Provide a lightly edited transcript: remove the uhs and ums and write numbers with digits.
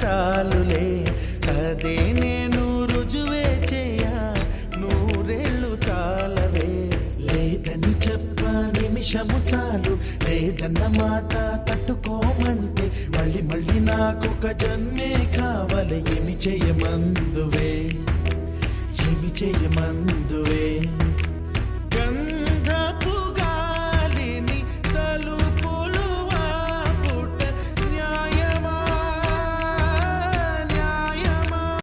చాలులే అదే నేను రుజువే చేయ నూరేళ్ళు చాలవే లేదని చెప్ప నిమిషము చాలు లేదన్న మాట తట్టుకోమంటే మళ్ళీ మళ్ళీ నాకొక జన్మే కావాలి ఏమి చేయమందువే ఏమి చేయమందువే